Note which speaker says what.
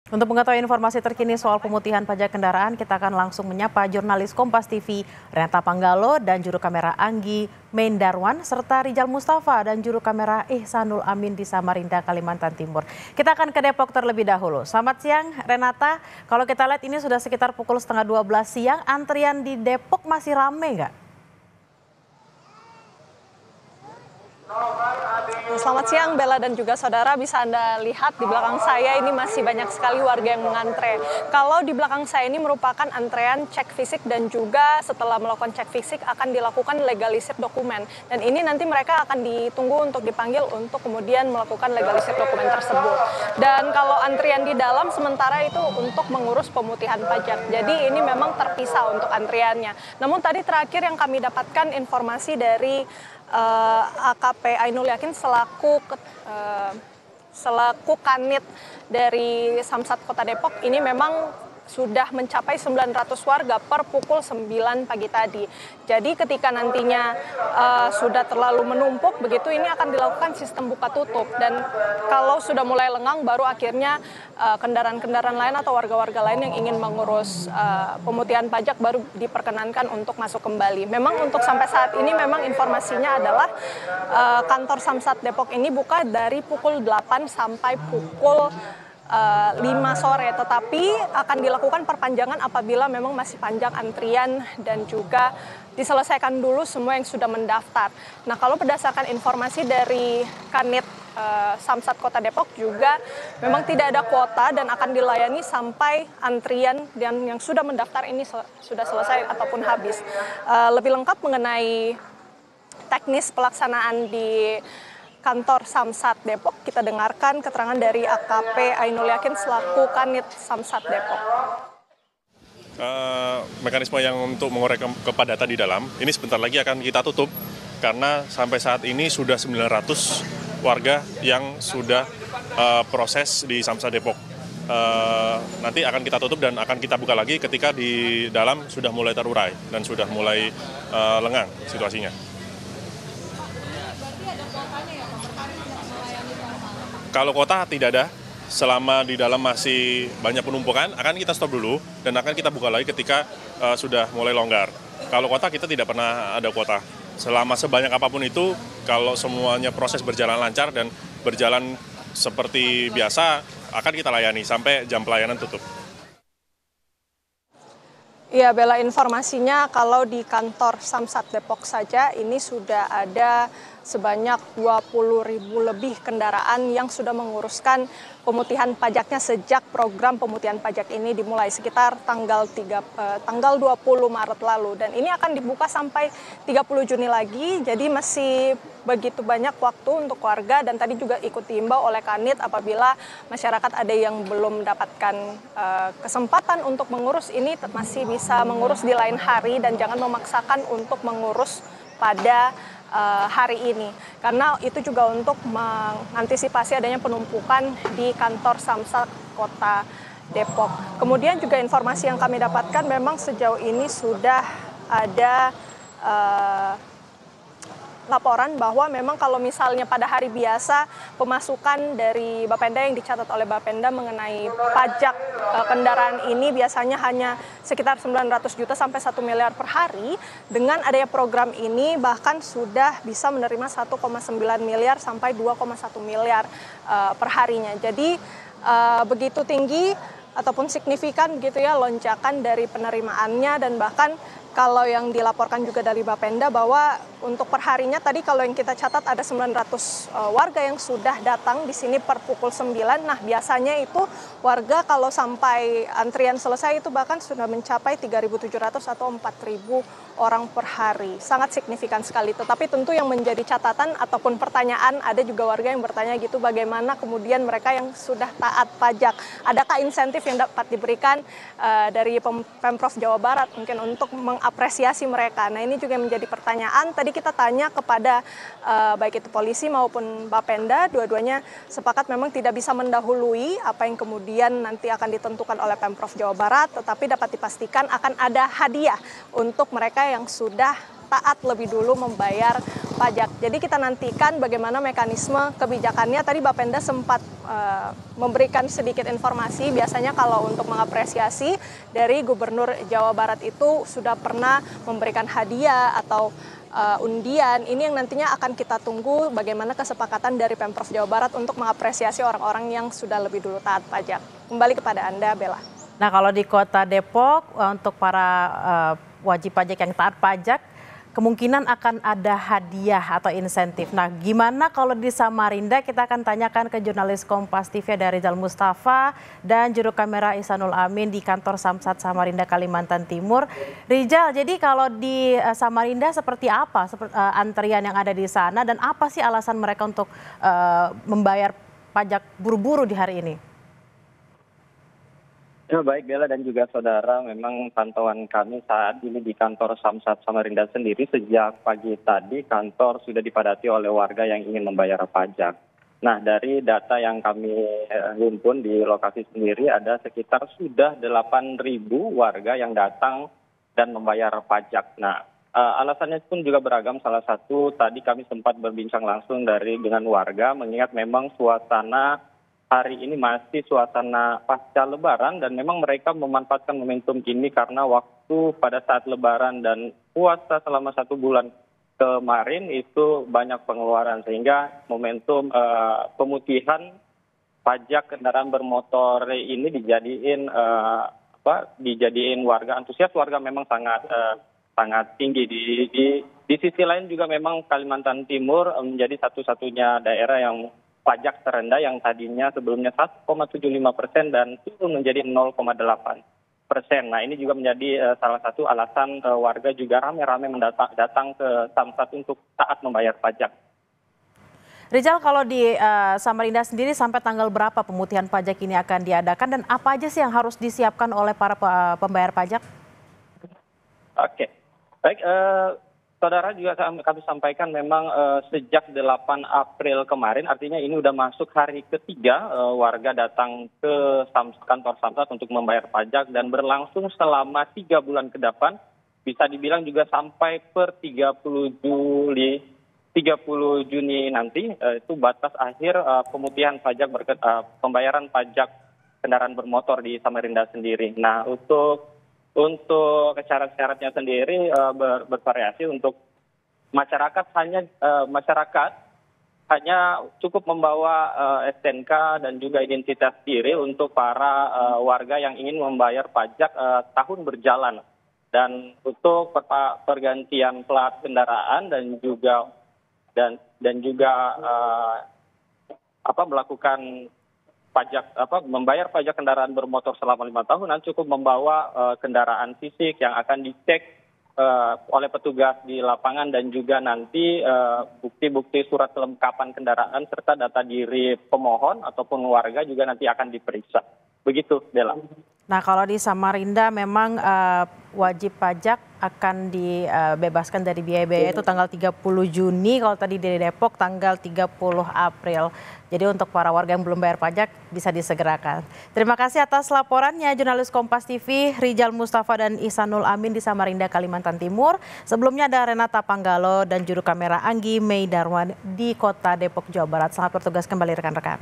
Speaker 1: Untuk mengetahui informasi terkini soal pemutihan pajak kendaraan, kita akan langsung menyapa jurnalis Kompas TV Renata Panggalo dan juru kamera Anggi Mendarwan serta Rijal Mustafa dan juru kamera Ihsanul Amin di Samarinda, Kalimantan Timur. Kita akan ke Depok terlebih dahulu. Selamat siang Renata, kalau kita lihat ini sudah sekitar pukul setengah 12 siang, antrian di Depok masih ramai nggak?
Speaker 2: Selamat siang Bella dan juga saudara, bisa Anda lihat di belakang saya ini masih banyak sekali warga yang mengantre. Kalau di belakang saya ini merupakan antrean cek fisik dan juga setelah melakukan cek fisik akan dilakukan legalisir dokumen. Dan ini nanti mereka akan ditunggu untuk dipanggil untuk kemudian melakukan legalisir dokumen tersebut. Dan kalau antrian di dalam sementara itu untuk mengurus pemutihan pajak. Jadi ini memang terpisah untuk antriannya. Namun tadi terakhir yang kami dapatkan informasi dari AKP Ainul Yakin selaku kanit dari Samsat Kota Depok ini memang sudah mencapai 900 warga per pukul 9 pagi tadi. Jadi ketika nantinya sudah terlalu menumpuk begitu, ini akan dilakukan sistem buka tutup, dan kalau sudah mulai lengang baru akhirnya kendaraan-kendaraan lain atau warga-warga lain yang ingin mengurus pemutihan pajak baru diperkenankan untuk masuk kembali. Memang untuk sampai saat ini memang informasinya adalah kantor Samsat Depok ini buka dari pukul 8 sampai pukul 5 sore, tetapi akan dilakukan perpanjangan apabila memang masih panjang antrian dan juga diselesaikan dulu semua yang sudah mendaftar. Nah, kalau berdasarkan informasi dari Kanit Samsat Kota Depok juga memang tidak ada kuota dan akan dilayani sampai antrian dan yang sudah mendaftar ini sudah selesai ataupun habis. Lebih lengkap mengenai teknis pelaksanaan di kantor Samsat Depok, kita dengarkan keterangan dari AKP Ainul Yakin selaku Kanit Samsat Depok.
Speaker 3: Mekanisme yang untuk mengurai kepadatan di dalam, ini sebentar lagi akan kita tutup, karena sampai saat ini sudah 900 warga yang sudah proses di Samsat Depok. Nanti akan kita tutup dan akan kita buka lagi ketika di dalam sudah mulai terurai dan sudah mulai lengang situasinya. Kalau kota tidak ada, selama di dalam masih banyak penumpukan, akan kita stop dulu dan akan kita buka lagi ketika sudah mulai longgar. Kalau kota kita tidak pernah ada kuota. Selama sebanyak apapun itu, kalau semuanya proses berjalan lancar dan berjalan seperti biasa, akan kita layani sampai jam pelayanan tutup.
Speaker 2: Iya Bella, informasinya kalau di kantor Samsat Depok saja ini sudah ada sebanyak 20.000 lebih kendaraan yang sudah menguruskan pemutihan pajaknya sejak program pemutihan pajak ini dimulai sekitar tanggal 20 Maret lalu. Dan ini akan dibuka sampai 30 Juni lagi, jadi masih begitu banyak waktu untuk warga, dan tadi juga ikut diimbau oleh Kanit apabila masyarakat ada yang belum mendapatkan kesempatan untuk mengurus ini masih bisa mengurus di lain hari dan jangan memaksakan untuk mengurus pada hari ini, karena itu juga untuk mengantisipasi adanya penumpukan di kantor Samsat Kota Depok. Kemudian juga informasi yang kami dapatkan memang sejauh ini sudah ada laporan bahwa memang kalau misalnya pada hari biasa pemasukan dari Bapenda yang dicatat oleh Bapenda mengenai pajak kendaraan ini biasanya hanya sekitar 900 juta sampai 1 miliar per hari. Dengan adanya program ini bahkan sudah bisa menerima 1,9 miliar sampai 2,1 miliar per harinya. Jadi begitu tinggi ataupun signifikan gitu ya lonjakan dari penerimaannya, dan bahkan kalau yang dilaporkan juga dari Bapenda bahwa untuk perharinya tadi kalau yang kita catat ada 900 warga yang sudah datang di sini per pukul 9. Nah, biasanya itu warga kalau sampai antrian selesai itu bahkan sudah mencapai 3.700 atau 4.000 orang per hari. Sangat signifikan sekali. Tetapi tentu yang menjadi catatan ataupun pertanyaan, ada juga warga yang bertanya gitu, bagaimana kemudian mereka yang sudah taat pajak, adakah insentif yang dapat diberikan dari Pemprov Jawa Barat mungkin untuk mengapresiasi mereka. Nah, ini juga menjadi pertanyaan. Tadi kita tanya kepada baik itu polisi maupun Bapenda, dua-duanya sepakat memang tidak bisa mendahului apa yang kemudian nanti akan ditentukan oleh Pemprov Jawa Barat, tetapi dapat dipastikan akan ada hadiah untuk mereka yang sudah taat lebih dulu membayar pajak. Jadi kita nantikan bagaimana mekanisme kebijakannya. Tadi Bapenda sempat memberikan sedikit informasi, biasanya kalau untuk mengapresiasi dari Gubernur Jawa Barat itu sudah pernah memberikan hadiah atau undian. Ini yang nantinya akan kita tunggu bagaimana kesepakatan dari Pemprov Jawa Barat untuk mengapresiasi orang-orang yang sudah lebih dulu taat pajak. Kembali kepada Anda, Bella.
Speaker 1: Nah, kalau di Kota Depok untuk para wajib pajak yang taat pajak, kemungkinan akan ada hadiah atau insentif. Nah, gimana kalau di Samarinda? Kita akan tanyakan ke jurnalis Kompas TV dari Rizal Mustafa dan juru kamera Ihsanul Amin di kantor Samsat Samarinda, Kalimantan Timur. Rizal, jadi kalau di Samarinda seperti apa antrian yang ada di sana dan apa sih alasan mereka untuk membayar pajak buru-buru di hari ini?
Speaker 4: Ya, baik Bella dan juga saudara, memang pantauan kami saat ini di kantor Samsat Samarinda sendiri sejak pagi tadi kantor sudah dipadati oleh warga yang ingin membayar pajak. Nah, dari data yang kami himpun di lokasi sendiri ada sekitar sudah 8.000 warga yang datang dan membayar pajak. Nah, alasannya pun juga beragam. Salah satu tadi kami sempat berbincang langsung dengan warga mengingat memang suasana hari ini masih suasana pasca Lebaran dan memang mereka memanfaatkan momentum ini karena waktu pada saat Lebaran dan puasa selama 1 bulan kemarin itu banyak pengeluaran sehingga momentum pemutihan pajak kendaraan bermotor ini dijadiin warga antusias. Warga memang sangat tinggi. Di sisi lain juga memang Kalimantan Timur menjadi satu-satunya daerah yang pajak terendah yang tadinya sebelumnya 1,75% dan turun menjadi 0,8%. Nah, ini juga menjadi salah satu alasan warga juga ramai-ramai datang ke Samsat untuk taat membayar pajak.
Speaker 1: Rizal, kalau di Samarinda sendiri sampai tanggal berapa pemutihan pajak ini akan diadakan dan apa aja sih yang harus disiapkan oleh para pembayar pajak? Oke,
Speaker 4: baik. Saudara, juga kami sampaikan memang sejak 8 April kemarin, artinya ini sudah masuk hari ketiga warga datang ke kantor Samsat untuk membayar pajak dan berlangsung selama 3 bulan ke depan, bisa dibilang juga sampai per 30 Juni nanti, itu batas akhir pemutihan pajak pembayaran pajak kendaraan bermotor di Samarinda sendiri. Nah, untuk syarat-syaratnya sendiri bervariasi. Untuk masyarakat hanya cukup membawa STNK dan juga identitas diri untuk para warga yang ingin membayar pajak tahun berjalan. Dan untuk pergantian plat kendaraan dan juga melakukan membayar pajak kendaraan bermotor selama 5 tahunan cukup membawa kendaraan fisik yang akan dicek oleh petugas di lapangan dan juga nanti bukti-bukti surat kelengkapan kendaraan serta data diri pemohon ataupun warga juga nanti akan diperiksa. Begitu, Bella.
Speaker 1: Nah, kalau di Samarinda memang wajib pajak akan dibebaskan dari biaya-biaya itu tanggal 30 Juni, kalau tadi di Depok tanggal 30 April. Jadi untuk para warga yang belum bayar pajak bisa disegerakan. Terima kasih atas laporannya jurnalis Kompas TV Rizal Mustafa dan Ihsanul Amin di Samarinda, Kalimantan Timur. Sebelumnya ada Renata Panggalo dan juru kamera Anggi Mei Darwan di Kota Depok, Jawa Barat. Selamat bertugas kembali rekan-rekan.